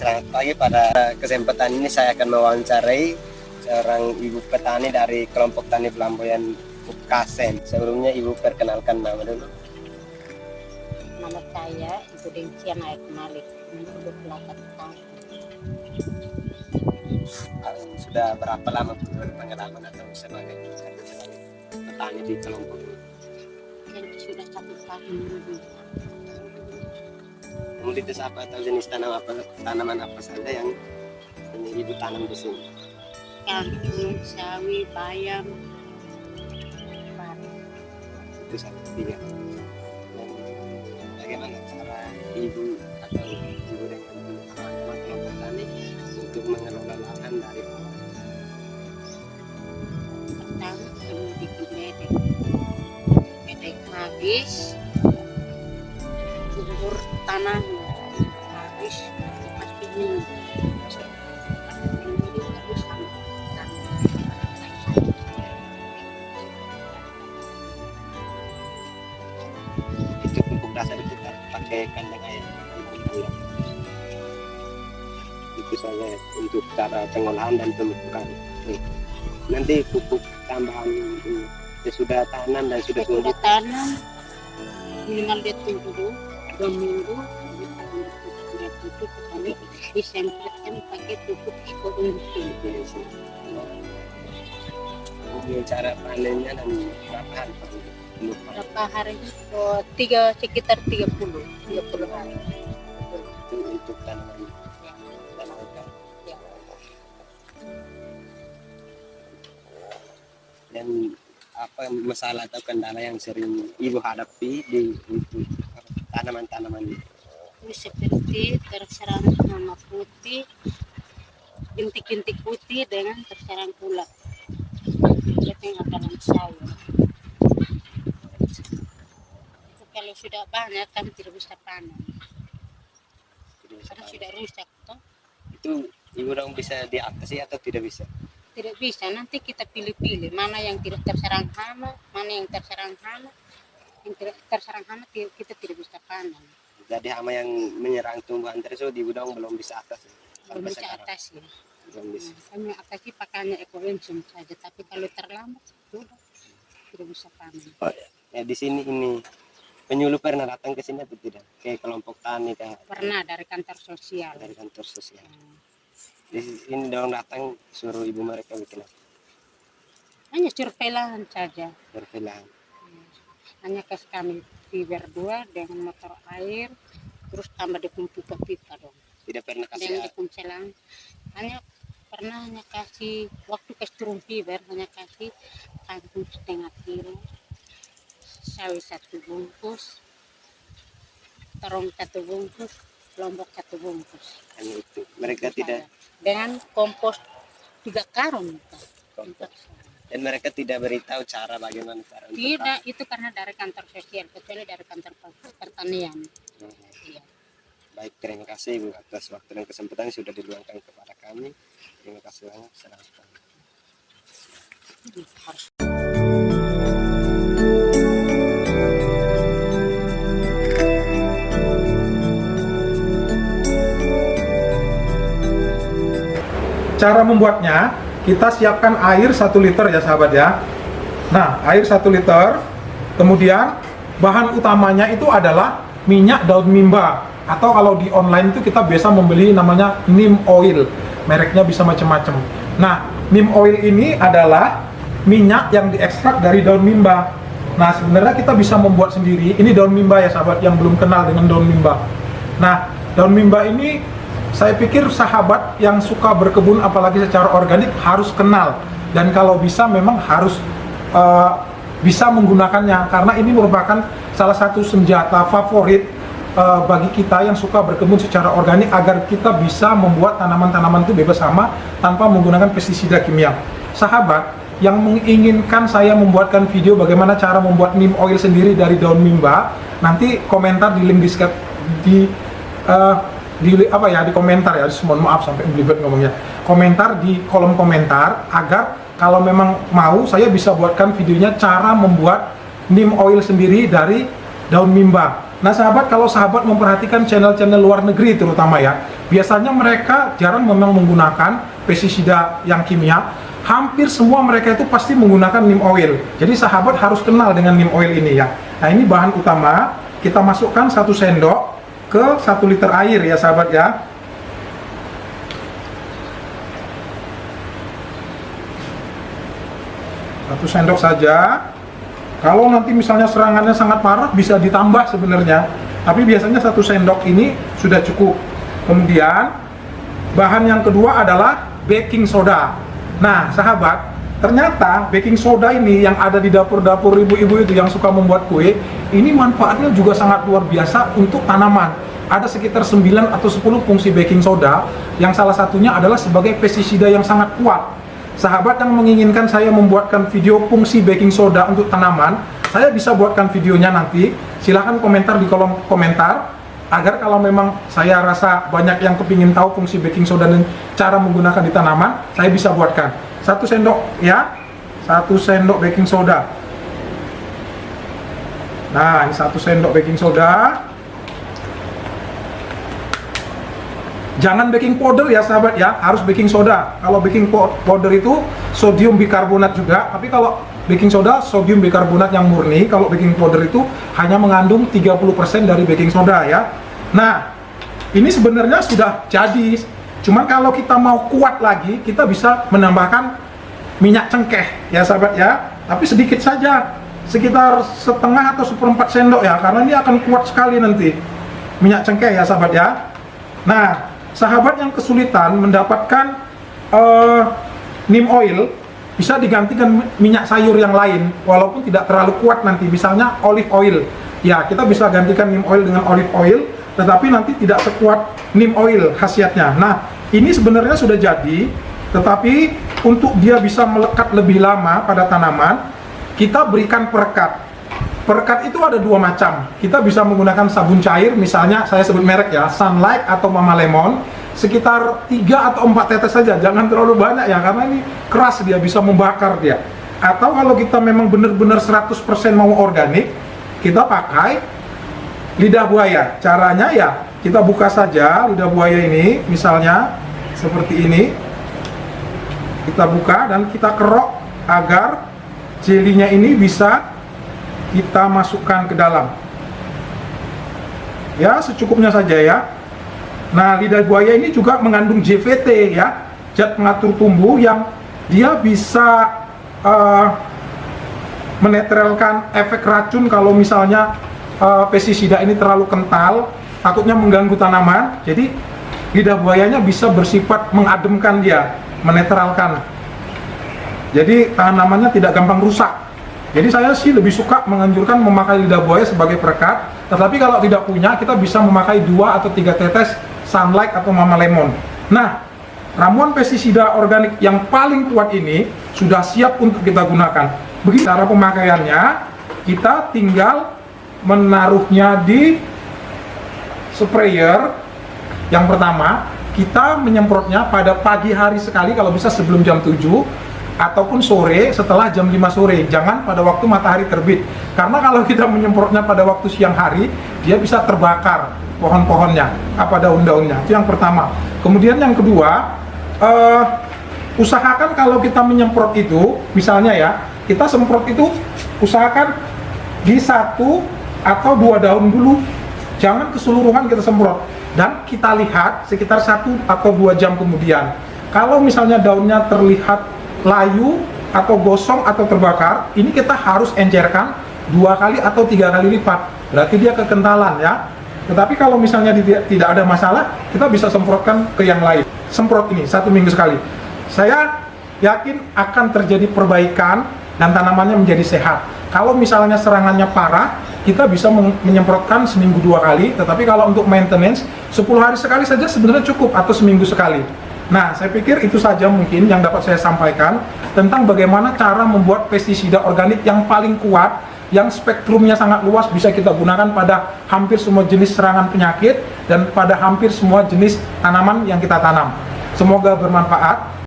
selamat pagi. Pada kesempatan ini saya akan mewawancarai seorang ibu petani dari kelompok tani Flamboyan Kasen. Sebelumnya ibu perkenalkan nama dulu. Nama saya Ibu Dencian Aik Malik, umur 28 tahun. Sudah berapa lama pengalaman atau sebagai petani di kelompok ini? Yang sudah 1 tahun lebih. Komoditas apa atau jenis tanaman apa saja yang ibu tanam di sini? Kangkung, sawi, bayam, pari. Itu satu tiga. Dan bagaimana cara ibu atau ibu dengan teman-teman kelompok tani untuk mengelola lahan dari bawah? Pertama perlu bikin bedek habis, subur tanahnya habis, pasti ini harus sama Itu pupuk dasar itu pakai kandang air. Itu saja untuk cara pengolahan dan pemupukan. Nanti pupuk tambahan itu sudah tanam dan sudah sudah tanam minimal dia tunggu dulu 2 minggu sudah tutup kali disemprotkan pakai pupuk ekoindustri. Kemudian cara panennya dan berapa hari Berapa hari sekitar 30 hari. itu untuk tanaman ikan. Ya. Dan apa masalah atau kendala yang sering ibu hadapi di untuk tanaman-tanaman ini? Seperti terserang hama putih, bintik-bintik putih dengan terserang ulat. Itu yang akan saya. Itu kalau sudah banyak kan tidak bisa panen. Karena sudah rusak toh. Itu ibu dong bisa diatasi atau tidak bisa? Tidak bisa, nanti kita pilih-pilih mana yang tidak terserang hama, mana yang terserang hama. Yang tidak terserang hama kita tidak bisa panen. Jadi hama yang menyerang tumbuhan tersebut ibu dong belum bisa atasi. Belum bisa atasi. Belum bisa. Kami atasi pakainya ekoenzim saja, tapi kalau terlambat sudah tidak bisa panen. Oh, ya di sini ini penyuluh pernah datang ke sini atau tidak? Ke kelompok tani kah? Pernah dari kantor sosial. Dari kantor sosial. Di sini dong datang suruh ibu mereka bikin apa? Hanya survei lahan saja. Survei lahan. Hanya kasih kami fiber 2 dengan motor air, terus tambah dukung pipa dong. Tidak pernah Dengan kasih dukung selang. Hanya kasih waktu kasih turun fiber, hanya kasih kangkung setengah kilo, sawi 1 bungkus, terong 1 bungkus, lombok 1 bungkus. hanya itu. Mereka tidak Dengan kompos 3 karung. kompos. Dan mereka tidak beritahu cara bagaimana cara untuk Tidak, itu karena dari kantor sosial, kecuali dari kantor pertanian. Iya. Baik, terima kasih Ibu atas waktu dan kesempatan yang sudah diluangkan kepada kami. Terima kasih banyak. Selamat pagi. Harus Cara membuatnya, kita siapkan air 1 liter ya sahabat ya. Nah, air 1 liter. Kemudian bahan utamanya itu adalah minyak daun mimba, atau kalau di online itu kita biasa membeli namanya neem oil. Mereknya bisa macam-macam. Nah, neem oil ini adalah minyak yang diekstrak dari daun mimba. Nah, sebenarnya kita bisa membuat sendiri. Ini daun mimba ya sahabat yang belum kenal dengan daun mimba. Nah, daun mimba ini saya pikir sahabat yang suka berkebun apalagi secara organik harus kenal, dan kalau bisa memang harus bisa menggunakannya, karena ini merupakan salah satu senjata favorit bagi kita yang suka berkebun secara organik, agar kita bisa membuat tanaman-tanaman itu bebas hama tanpa menggunakan pestisida kimia. Sahabat yang menginginkan saya membuatkan video bagaimana cara membuat neem oil sendiri dari daun mimba, nanti komentar di link di komentar ya, mohon maaf sampai belibet ngomongnya, komentar di kolom komentar, agar kalau memang mau saya bisa buatkan videonya cara membuat neem oil sendiri dari daun mimba. Nah sahabat, kalau sahabat memperhatikan channel-channel luar negeri terutama ya, biasanya mereka jarang memang menggunakan pestisida yang kimia. Hampir semua mereka itu pasti menggunakan neem oil. Jadi sahabat harus kenal dengan neem oil ini ya. Nah, ini bahan utama. Kita masukkan 1 sendok ke 1 liter air ya sahabat ya. Satu sendok saja. Kalau nanti misalnya serangannya sangat parah bisa ditambah sebenarnya. Tapi biasanya 1 sendok ini sudah cukup. Kemudian bahan yang kedua adalah baking soda. Nah sahabat, ternyata baking soda ini yang ada di dapur-dapur ibu-ibu itu yang suka membuat kue, ini manfaatnya juga sangat luar biasa untuk tanaman. Ada sekitar 9 atau 10 fungsi baking soda, yang salah satunya adalah sebagai pestisida yang sangat kuat. Sahabat yang menginginkan saya membuatkan video fungsi baking soda untuk tanaman, saya bisa buatkan videonya nanti. Silahkan komentar di kolom komentar, agar kalau memang saya rasa banyak yang kepingin tahu fungsi baking soda dan cara menggunakan di tanaman, saya bisa buatkan. 1 sendok ya, 1 sendok baking soda. Nah, ini 1 sendok baking soda. Jangan baking powder ya sahabat ya, harus baking soda. Kalau baking powder itu sodium bikarbonat juga, tapi kalau baking soda sodium bikarbonat yang murni. Kalau baking powder itu hanya mengandung 30% dari baking soda ya. Nah, ini sebenarnya sudah jadi. Cuman kalau kita mau kuat lagi, kita bisa menambahkan minyak cengkeh ya sahabat ya. Tapi sedikit saja, sekitar setengah atau 1/4 sendok ya, karena ini akan kuat sekali nanti minyak cengkeh ya sahabat ya. Nah, sahabat yang kesulitan mendapatkan neem oil, bisa digantikan minyak sayur yang lain walaupun tidak terlalu kuat nanti, misalnya olive oil ya. Kita bisa gantikan neem oil dengan olive oil, tetapi nanti tidak sekuat neem oil khasiatnya. Nah, ini sebenarnya sudah jadi, tetapi untuk dia bisa melekat lebih lama pada tanaman, kita berikan perekat. Perekat itu ada 2 macam. Kita bisa menggunakan sabun cair, misalnya saya sebut merek ya, Sunlight atau Mama Lemon, sekitar 3 atau 4 tetes saja, jangan terlalu banyak ya, karena ini keras, dia bisa membakar dia. Atau kalau kita memang benar-benar 100% mau organik, kita pakai lidah buaya. Caranya ya, kita buka saja lidah buaya ini, misalnya seperti ini. Kita buka dan kita kerok agar jelinya ini bisa kita masukkan ke dalam. Ya, secukupnya saja ya. Nah, lidah buaya ini juga mengandung JVT ya, zat pengatur tumbuh yang dia bisa menetralkan efek racun kalau misalnya pestisida ini terlalu kental, takutnya mengganggu tanaman. Jadi lidah buayanya bisa bersifat mengademkan dia, menetralkan. Jadi tanamannya tidak gampang rusak. Jadi saya sih lebih suka menganjurkan memakai lidah buaya sebagai perekat. Tetapi kalau tidak punya, kita bisa memakai 2 atau 3 tetes Sunlight atau Mama Lemon. Nah, ramuan pestisida organik yang paling kuat ini sudah siap untuk kita gunakan. Begitu cara pemakaiannya, kita tinggal menaruhnya di sprayer. Yang pertama, kita menyemprotnya pada pagi hari sekali, kalau bisa sebelum jam 7, ataupun sore setelah jam 5 sore. Jangan pada waktu matahari terbit, karena kalau kita menyemprotnya pada waktu siang hari, dia bisa terbakar pohon-pohonnya, daun-daunnya. Itu yang pertama. Kemudian yang kedua, usahakan kalau kita menyemprot itu, misalnya ya, kita semprot itu usahakan di 1 atau 2 daun dulu, jangan keseluruhan kita semprot. Dan kita lihat sekitar 1 atau 2 jam kemudian, kalau misalnya daunnya terlihat layu atau gosong atau terbakar, ini kita harus encerkan 2 kali atau 3 kali lipat, berarti dia kekentalan ya. Tetapi kalau misalnya tidak ada masalah, kita bisa semprotkan ke yang lain. Semprot ini 1 minggu sekali, saya yakin akan terjadi perbaikan dan tanamannya menjadi sehat. Kalau misalnya serangannya parah, kita bisa menyemprotkan seminggu 2 kali. Tetapi kalau untuk maintenance, 10 hari sekali saja sebenarnya cukup, atau seminggu sekali. Nah, saya pikir itu saja mungkin yang dapat saya sampaikan tentang bagaimana cara membuat pestisida organik yang paling kuat, yang spektrumnya sangat luas, bisa kita gunakan pada hampir semua jenis serangan penyakit dan pada hampir semua jenis tanaman yang kita tanam. Semoga bermanfaat.